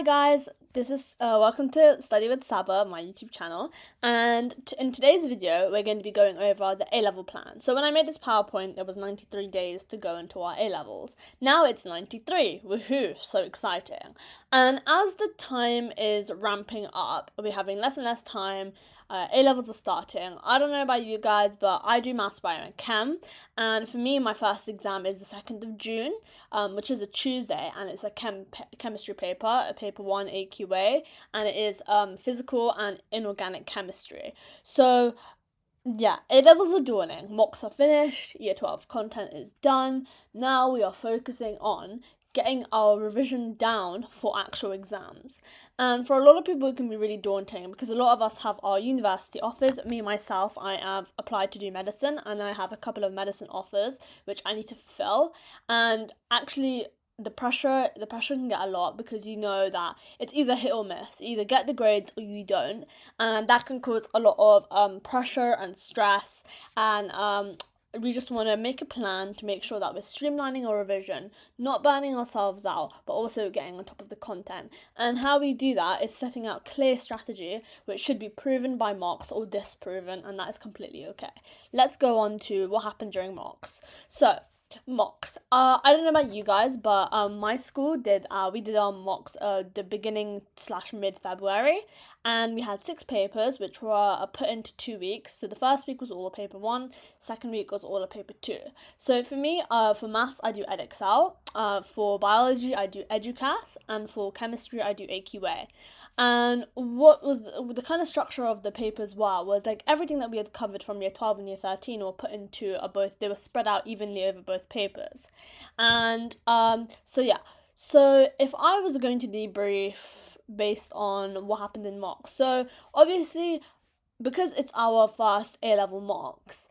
Hi guys, this is welcome to Study with Sabah, my YouTube channel, and in today's video we're going to be going over the A-level plan. So when I made this PowerPoint, it was 93 days to go into our A-levels. Now it's 93, woohoo, so exciting. And as the time is ramping up, we're having less and less time, A-levels are starting. I don't know about you guys, but I do maths, bio and chem, and for me my first exam is the 2nd of June, which is a Tuesday, and it's a chemistry paper, a paper 1 AQA, and it is physical and inorganic chemistry. So yeah, A-levels are dawning, mocks are finished, year 12 content is done. Now we are focusing on getting our revision down for actual exams. And for a lot of people it can be really daunting because a lot of us have our university offers. Me myself, I have applied to do medicine and I have a couple of medicine offers which I need to fulfill, and actually the pressure can get a lot because you know that it's either hit or miss. You either get the grades or you don't, and that can cause a lot of pressure and stress, and we just want to make a plan to make sure that we're streamlining our revision, not burning ourselves out, but also getting on top of the content. And how we do that is setting out clear strategy, which should be proven by mocks or disproven, and that is completely okay. Let's go on to what happened during mocks. So, mocks. I don't know about you guys, but my school did we did our mocks the beginning / mid February, and we had 6 papers which were put into 2 weeks. So the first week was all of paper 1, second week was all of paper 2. So for me, for maths I do EdXL, for biology I do EduCAS, and for chemistry I do AQA. And what was the kind of structure of the papers was like everything that we had covered from year 12 and year 13 were put into they were spread out evenly over both papers. And so if I was going to debrief based on what happened in mocks, so obviously because it's our first A-level mocks,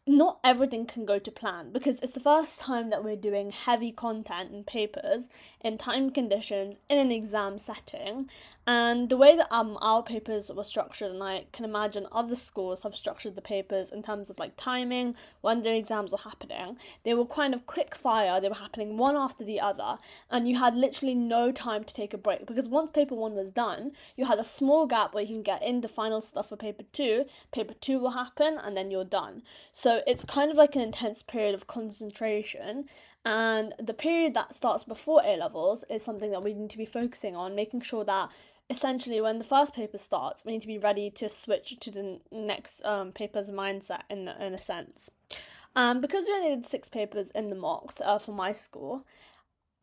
not everything can go to plan because it's the first time that we're doing heavy content and papers in time conditions in an exam setting. And the way that our papers were structured, and I can imagine other schools have structured the papers in terms of like timing, when the exams were happening, they were kind of quick fire, they were happening one after the other, and you had literally no time to take a break because once paper 1 was done, you had a small gap where you can get in the final stuff for paper 2 will happen, and then you're done. So it's kind of like an intense period of concentration, and the period that starts before A-levels is something that we need to be focusing on, making sure that essentially when the first paper starts, we need to be ready to switch to the next paper's mindset in a sense. Because we only did 6 papers in the mocks for my school,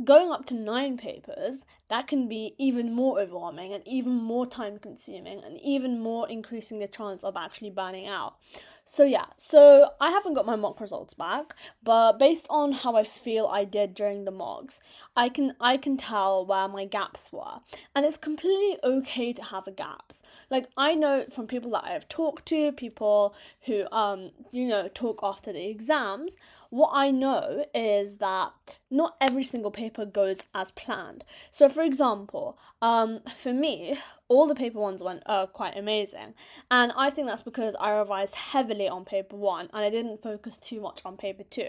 going up to 9 papers, that can be even more overwhelming and even more time consuming and even more increasing the chance of actually burning out. So I haven't got my mock results back, but based on how I feel I did during the mocks, I can tell where my gaps were. And it's completely okay to have gaps. Like, I know from people that I have talked to, people who talk after the exams, what I know is that not every single paper goes as planned. So for example, for me, all the paper 1s went quite amazing, and I think that's because I revised heavily on paper 1 and I didn't focus too much on paper 2.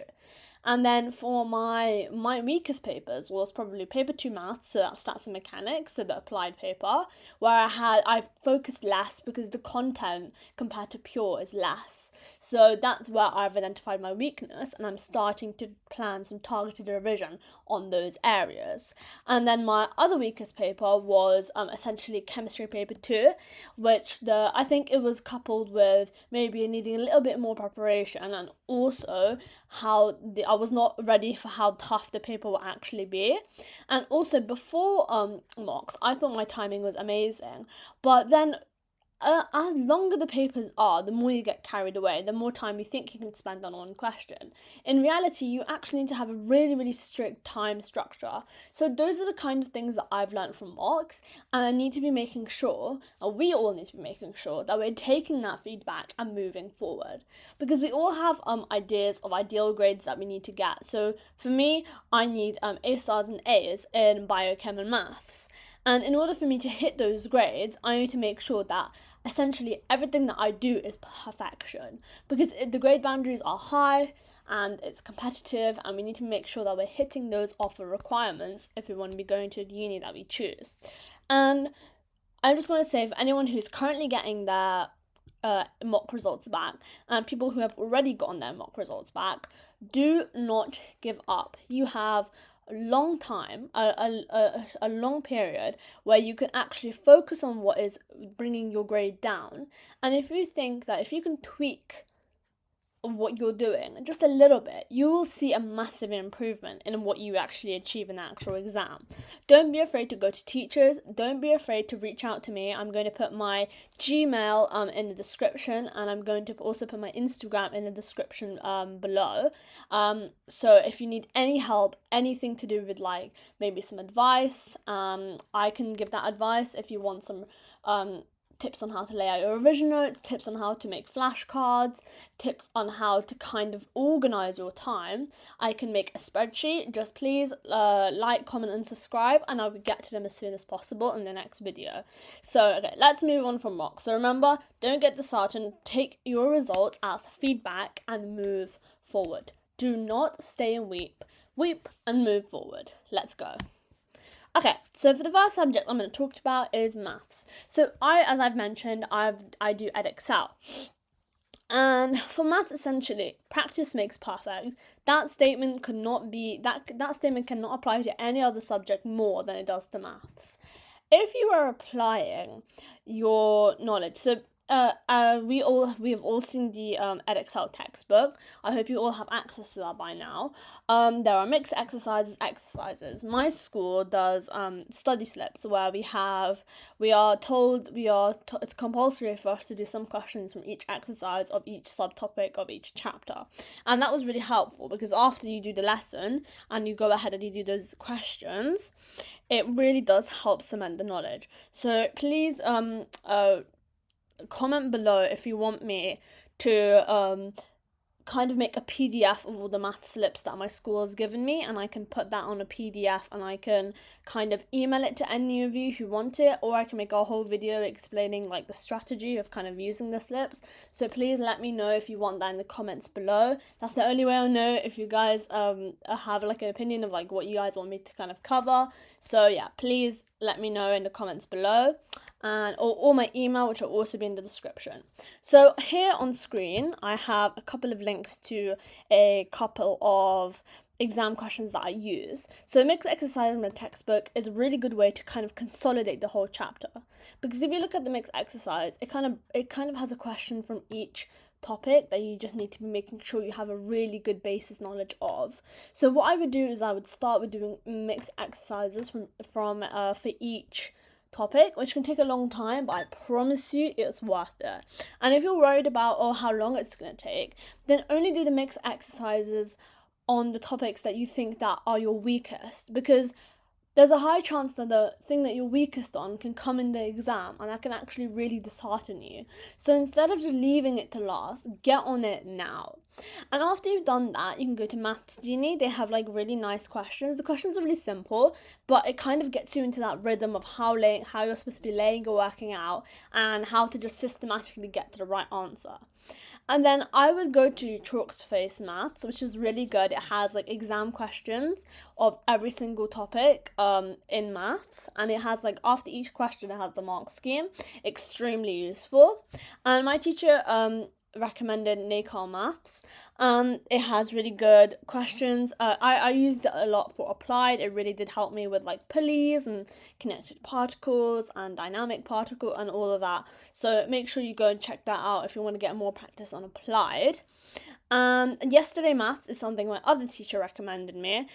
And then for my weakest papers was probably paper 2 maths, so that's stats and mechanics, so the applied paper, where I focused less because the content compared to pure is less. So that's where I've identified my weakness, and I'm starting to plan some targeted revision on those areas. And then my other weakest paper was essentially chemistry paper 2, which I think it was coupled with maybe needing a little bit more preparation, and also how I was not ready for how tough the paper will actually be. And also before mocks, I thought my timing was amazing, but then as longer the papers are, the more you get carried away, the more time you think you can spend on one question. In reality, you actually need to have a really, really strict time structure. So those are the kind of things that I've learned from mocks, and I need to be making sure, and we all need to be making sure, that we're taking that feedback and moving forward. Because we all have ideas of ideal grades that we need to get. So for me, I need A stars and A's in biochem and maths. And in order for me to hit those grades, I need to make sure that essentially everything that I do is perfection, because the grade boundaries are high and it's competitive, and we need to make sure that we're hitting those offer requirements if we want to be going to the uni that we choose. And I just want to say, for anyone who's currently getting their mock results back, and people who have already gotten their mock results back, do not give up. You have a long time, a long period where you can actually focus on what is bringing your grade down. And if you think that if you can tweak what you're doing just a little bit, you will see a massive improvement in what you actually achieve in the actual exam. Don't be afraid to go to teachers. Don't be afraid to reach out to me. I'm going to put my Gmail in the description, and I'm going to also put my Instagram in the description below. So if you need any help, anything to do with like maybe some advice, I can give that advice. If you want some tips on how to lay out your revision notes, tips on how to make flashcards, tips on how to kind of organize your time, I can make a spreadsheet. Just please like, comment and subscribe, and I will get to them as soon as possible in the next video. So okay, let's move on from mock. So remember, don't get disheartened, take your results as feedback and move forward. Do not stay and weep and move forward. Let's go. Okay, so for the first subject I'm going to talk about is maths. So as I've mentioned, I do Edexcel. And for maths, essentially, practice makes perfect. That statement cannot apply to any other subject more than it does to maths. If you are applying your knowledge, so we have all seen the Edexcel textbook. I hope you all have access to that by now. There are mixed exercises. My school does study slips where it's compulsory for us to do some questions from each exercise of each subtopic of each chapter, and that was really helpful because after you do the lesson and you go ahead and you do those questions, it really does help cement the knowledge. So please comment below if you want me to kind of make a PDF of all the math slips that my school has given me, and I can put that on a PDF and I can kind of email it to any of you who want it, or I can make a whole video explaining like the strategy of kind of using the slips. So please let me know if you want that in the comments below. That's the only way I'll know if you guys have like an opinion of like what you guys want me to kind of cover. So yeah, please let me know in the comments below, and or my email, which will also be in the description. So here on screen I have a couple of links to a couple of exam questions that I use. So mixed exercise from the textbook is a really good way to kind of consolidate the whole chapter, because if you look at the mixed exercise, it kind of has a question from each topic that you just need to be making sure you have a really good basis knowledge of. So what I would do is I would start with doing mixed exercises from for each topic, which can take a long time, but I promise you it's worth it. And if you're worried about how long it's going to take, then only do the mixed exercises on the topics that you think that are your weakest, because there's a high chance that the thing that you're weakest on can come in the exam, and that can actually really dishearten you. So instead of just leaving it to last, get on it now. And after you've done that, you can go to Maths Genie. They have like really nice questions. The questions are really simple, but it kind of gets you into that rhythm of how you're supposed to be laying or working out, and how to just systematically get to the right answer. And then I would go to Chalk-Face Maths, which is really good. It has like exam questions of every single topic in maths, and it has like after each question it has the mark scheme. Extremely useful. And my teacher recommended NACAR Maths. It has really good questions. I used it a lot for applied. It really did help me with like pulleys and connected particles and dynamic particle and all of that. So make sure you go and check that out if you want to get more practice on applied. And Yesterday Maths is something my other teacher recommended me.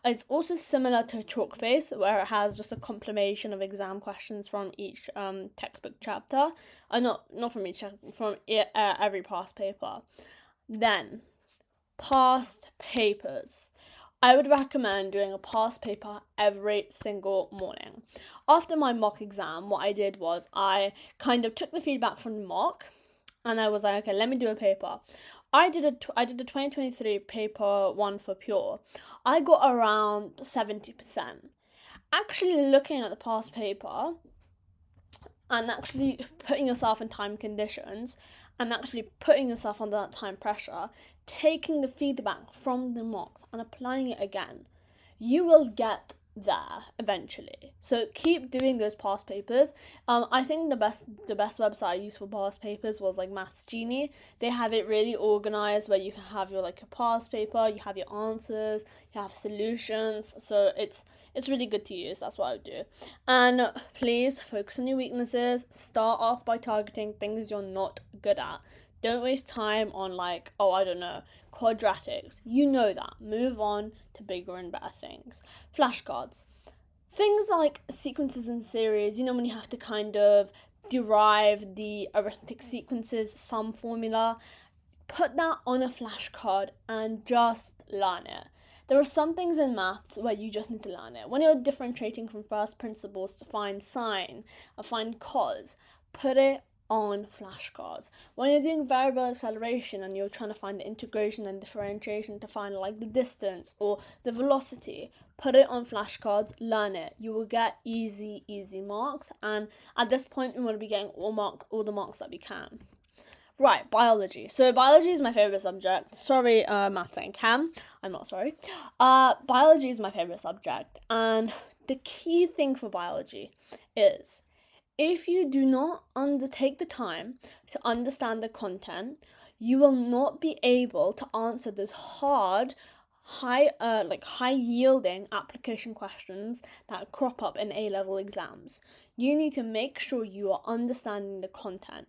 It's also similar to Chalk-Face, where it has just a compilation of exam questions from each textbook chapter. Not from each, from every past paper. Then, past papers. I would recommend doing a past paper every single morning. After my mock exam, what I did was I kind of took the feedback from the mock, and I was like, okay, let me do a paper. I did the 2023 paper 1 for pure. I got around 70%. actually looking at the past paper and actually putting yourself in time conditions and actually putting yourself under that time pressure, taking the feedback from the mocks and applying it again, you will get there eventually. So keep doing those past papers. I think the best website I used for past papers was like Maths Genie. They have it really organized where you can have your like a past paper, you have your answers, you have solutions. So it's really good to use. That's what I would do. And please focus on your weaknesses. Start off by targeting things you're not good at. Don't waste time on like, oh, I don't know, quadratics. You know that. Move on to bigger and better things. Flashcards. Things like sequences and series, you know, when you have to kind of derive the arithmetic sequences, sum formula, put that on a flashcard and just learn it. There are some things in maths where you just need to learn it. When you're differentiating from first principles to find sine or find cos, put it on flashcards. When you're doing variable acceleration and you're trying to find the integration and differentiation to find like the distance or the velocity, put it on flashcards, learn it. You will get easy marks, and at this point we want to be getting all the marks that we can. Right, biology. So biology is my favourite subject. Sorry, maths and chem. I'm not sorry. Biology is my favourite subject, and the key thing for biology is if you do not undertake the time to understand the content, you will not be able to answer those hard, high yielding application questions that crop up in A-level exams. You need to make sure you are understanding the content.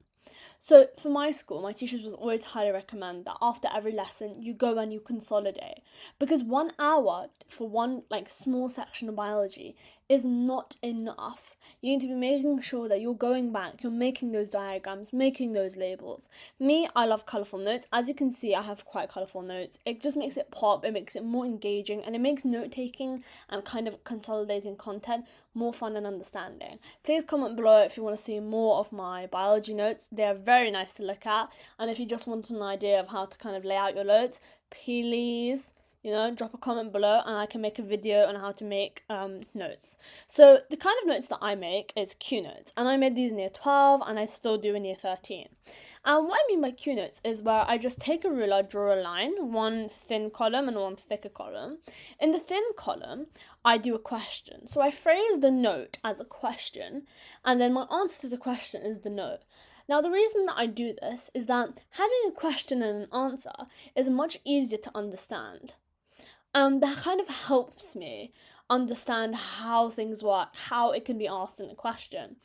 So for my school, my teachers would always highly recommend that after every lesson you go and you consolidate, because 1 hour for one like small section of biology is not enough. You need to be making sure that you're going back, you're making those diagrams, making those labels. Me, I love colourful notes. As you can see, I have quite colourful notes. It just makes it pop, it makes it more engaging, and it makes note-taking and kind of consolidating content more fun and understanding. Please comment below if you want to see more of my biology notes. They're very nice to look at, and if you just want an idea of how to kind of lay out your notes, please drop a comment below and I can make a video on how to make notes. So the kind of notes that I make is Q notes, and I made these in year 12 and I still do in year 13. And what I mean by Q notes is where I just take a ruler, draw a line, one thin column and one thicker column. In the thin column, I do a question. So I phrase the note as a question, and then my answer to the question is the note. Now, the reason that I do this is that having a question and an answer is much easier to understand. And that kind of helps me understand how things work, how it can be asked in a question.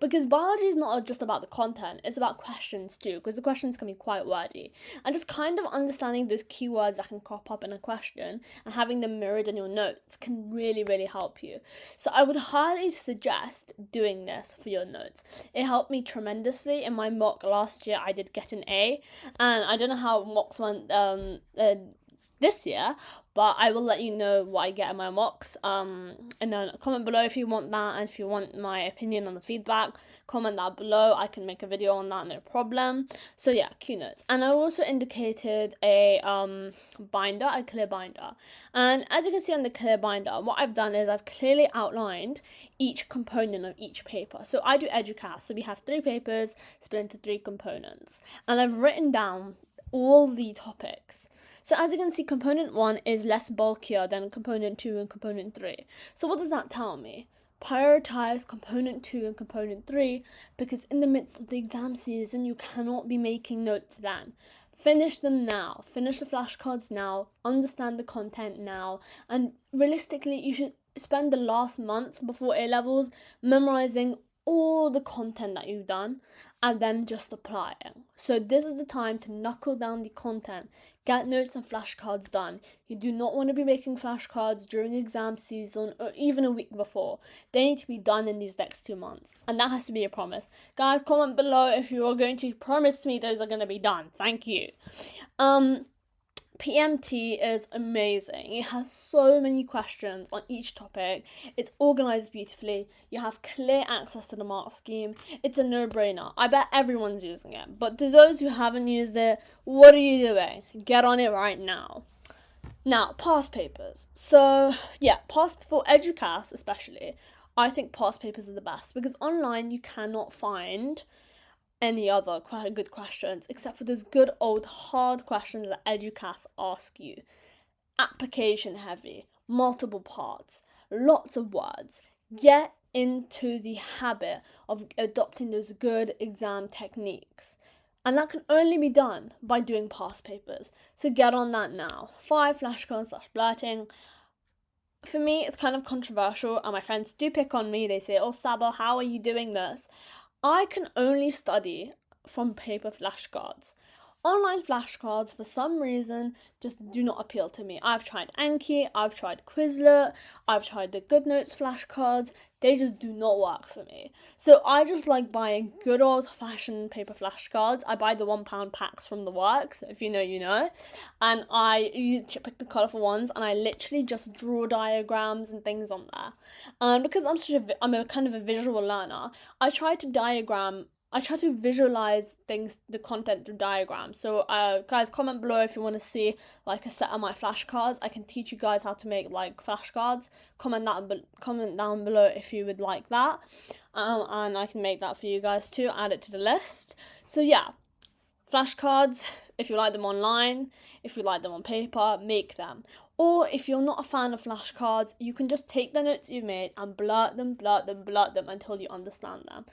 Because biology is not just about the content, it's about questions too, because the questions can be quite wordy. And just kind of understanding those keywords that can crop up in a question and having them mirrored in your notes can really, really help you. So I would highly suggest doing this for your notes. It helped me tremendously. In my mock last year, I did get an A, and I don't know how mocks went this year, but I will let you know what I get in my mocks. And then comment below if you want that, and if you want my opinion on the feedback, comment that below. I can make a video on that, no problem. So yeah, Q notes. And I also indicated a binder, a clear binder. And as you can see on the clear binder, what I've done is I've clearly outlined each component of each paper. So I do EduCast, so we have 3 papers split into 3 components, and I've written down all the topics. So as you can see, component 1 is less bulkier than component 2 and component 3. So what does that tell me? Prioritize component 2 and component 3, because in the midst of the exam season, you cannot be making notes then. Finish them now. Finish the flashcards now. Understand the content now. And realistically, you should spend the last month before A-levels memorizing all the content that you've done and then just applying. So this is the time to knuckle down the content, get notes and flashcards done. You do not want to be making flashcards during exam season or even a week before. They need to be done in these next 2 months, and that has to be a promise. Guys, comment below if you are going to promise me those are going to be done. Thank you. PMT is amazing. It has so many questions on each topic. It's organized beautifully. You have clear access to the mark scheme. It's a no-brainer. I bet everyone's using it. But to those who haven't used it, what are you doing? Get on it right now. Now, past papers. So, yeah, past for EduCast especially, I think past papers are the best because online you cannot find any other quite good questions except for those good old hard questions that EduCast ask you. Application heavy, multiple parts, lots of words. Get into the habit of adopting those good exam techniques. And that can only be done by doing past papers. So get on that now. 5 flashcards / blurting. For me, it's kind of controversial, and my friends do pick on me. They say, "Oh, Sabah, how are you doing this?" I can only study from paper flashcards. Online flashcards, for some reason, just do not appeal to me. I've tried Anki, I've tried Quizlet, I've tried the GoodNotes flashcards. They just do not work for me. So I just like buying good old-fashioned paper flashcards. I buy the £1 packs from the works, if you know, you know. And I pick the colourful ones, and I literally just draw diagrams and things on there. And because I'm a kind of a visual learner, I try to visualize things, the content through diagrams. So, guys, comment below if you want to see like a set of my flashcards. I can teach you guys how to make like flashcards. Comment down below if you would like that, and I can make that for you guys too. Add it to the list. So yeah, flashcards. If you like them online, if you like them on paper, make them. Or if you're not a fan of flashcards, you can just take the notes you've made and blurt them until you understand them.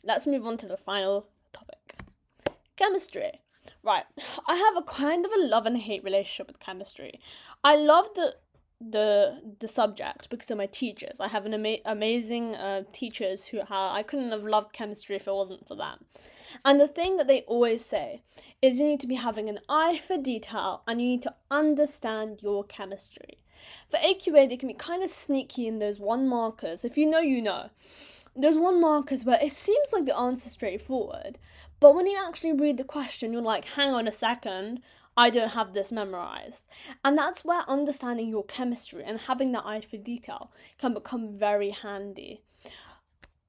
Let's move on to the final topic. Chemistry. Right, I have a kind of a love and hate relationship with chemistry. I love the subject because of my teachers. I have an amazing teachers who I couldn't have loved chemistry if it wasn't for them. And the thing that they always say is you need to be having an eye for detail and you need to understand your chemistry. For AQA, they can be kind of sneaky in those 1 markers. If you know, you know. There's 1 markers where it seems like the answer's straightforward, but when you actually read the question, you're like, hang on a second, I don't have this memorized. And that's where understanding your chemistry and having that eye for detail can become very handy.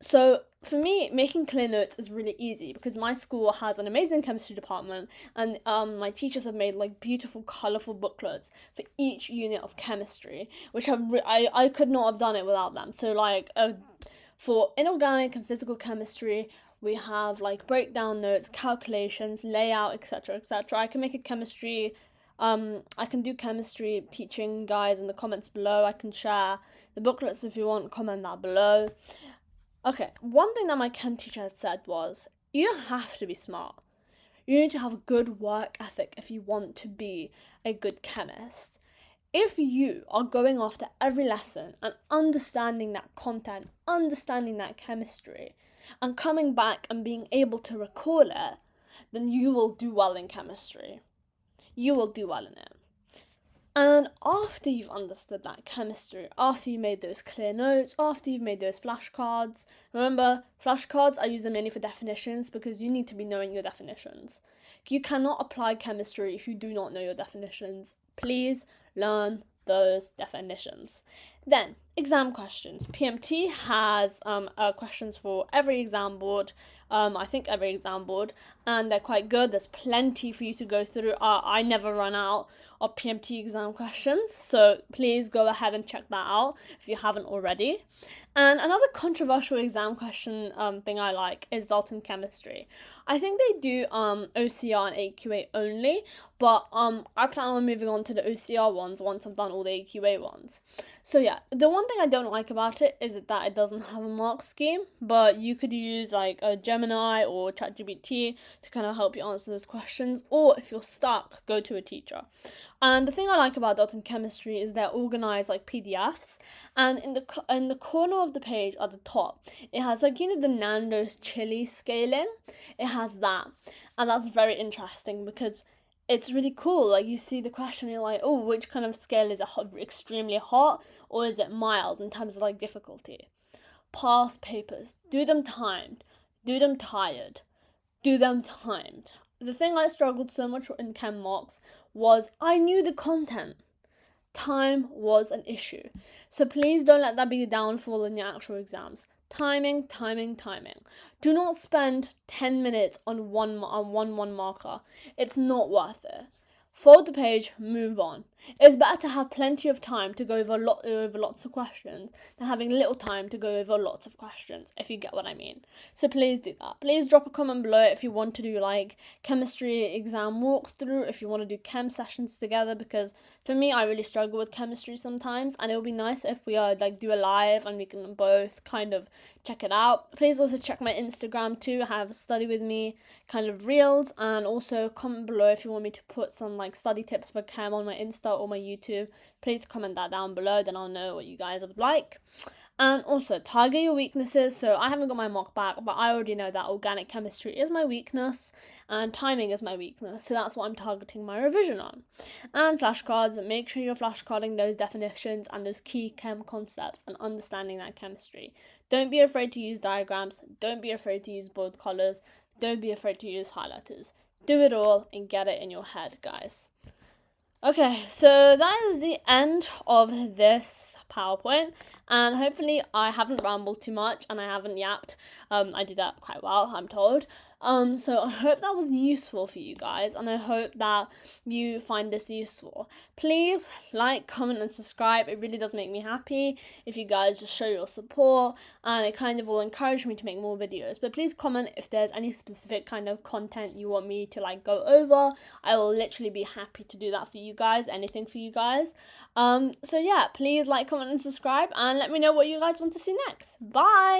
So for me, making clear notes is really easy because my school has an amazing chemistry department, and my teachers have made like beautiful, colourful booklets for each unit of chemistry, which I could not have done it without them. So like for inorganic and physical chemistry, we have like breakdown notes, calculations, layout, etc., etc. I can make a chemistry. I can do chemistry teaching, guys, in the comments below. I can share the booklets if you want. Comment that below. Okay, one thing that my chem teacher had said was, you have to be smart. You need to have a good work ethic if you want to be a good chemist. If you are going after every lesson and understanding that content, understanding that chemistry, and coming back and being able to recall it, then you will do well in chemistry. You will do well in it. And after you've understood that chemistry, after you made those clear notes, after you've made those flashcards, remember, flashcards, I use them mainly for definitions because you need to be knowing your definitions. You cannot apply chemistry if you do not know your definitions. Please learn those definitions. Then, exam questions. PMT has questions for every exam board, I think every exam board, and they're quite good. There's plenty for you to go through. I never run out of PMT exam questions, so please go ahead and check that out if you haven't already. And another controversial exam question thing I like is Dalton Chemistry. I think they do OCR and AQA only, but I plan on moving on to the OCR ones once I've done all the AQA ones. So yeah, the one thing I don't like about it is that it doesn't have a mark scheme, but you could use like a Gemini or ChatGPT to kind of help you answer those questions, or if you're stuck, go to a teacher. And the thing I like about Dalton Chemistry is they're organized like PDFs, and in the corner of the page at the top, it has like, you know, the Nando's chili scaling. It has that, and that's very interesting because it's really cool. Like, you see the question, you're like, oh, which kind of scale is it? Extremely hot, or is it mild in terms of like difficulty? Past papers, do them timed, do them tired, do them timed. The thing I struggled so much in chem mocks was I knew the content. Time was an issue. So please don't let that be the downfall in your actual exams. Timing. Do not spend 10 minutes on one marker. It's not worth it. fold the page, move on. It's better to have plenty of time to go over lots of questions than having little time to go over lots of questions, if you get what I mean. So please do that. Please drop a comment below if you want to do like chemistry exam walkthrough, if you want to do chem sessions together, because for me, I really struggle with chemistry sometimes, and it would be nice if we like do a live and we can both kind of check it out. Please also check my Instagram too. I have study with me kind of reels, and also comment below if you want me to put some like study tips for chem on my Insta or my YouTube. Please comment that down below, then I'll know what you guys would like. And also target your weaknesses. So I haven't got my mock back, but I already know that organic chemistry is my weakness and timing is my weakness, so that's what I'm targeting my revision on. And flashcards, make sure you're flashcarding those definitions and those key chem concepts and understanding that chemistry. Don't be afraid to use diagrams, don't be afraid to use bold colors, don't be afraid to use highlighters. Do it all and get it in your head, guys. Okay, so that is the end of this PowerPoint, and hopefully I haven't rambled too much and I haven't yapped. I did that quite well, I'm told. So I hope that was useful for you guys, and I hope that you find this useful. Please like, comment, and subscribe. It really does make me happy if you guys just show your support, and it kind of will encourage me to make more videos. But please comment if there's any specific kind of content you want me to like go over. I will literally be happy to do that for you guys, anything for you guys. So yeah, please like, comment, and subscribe, and let me know what you guys want to see next. Bye!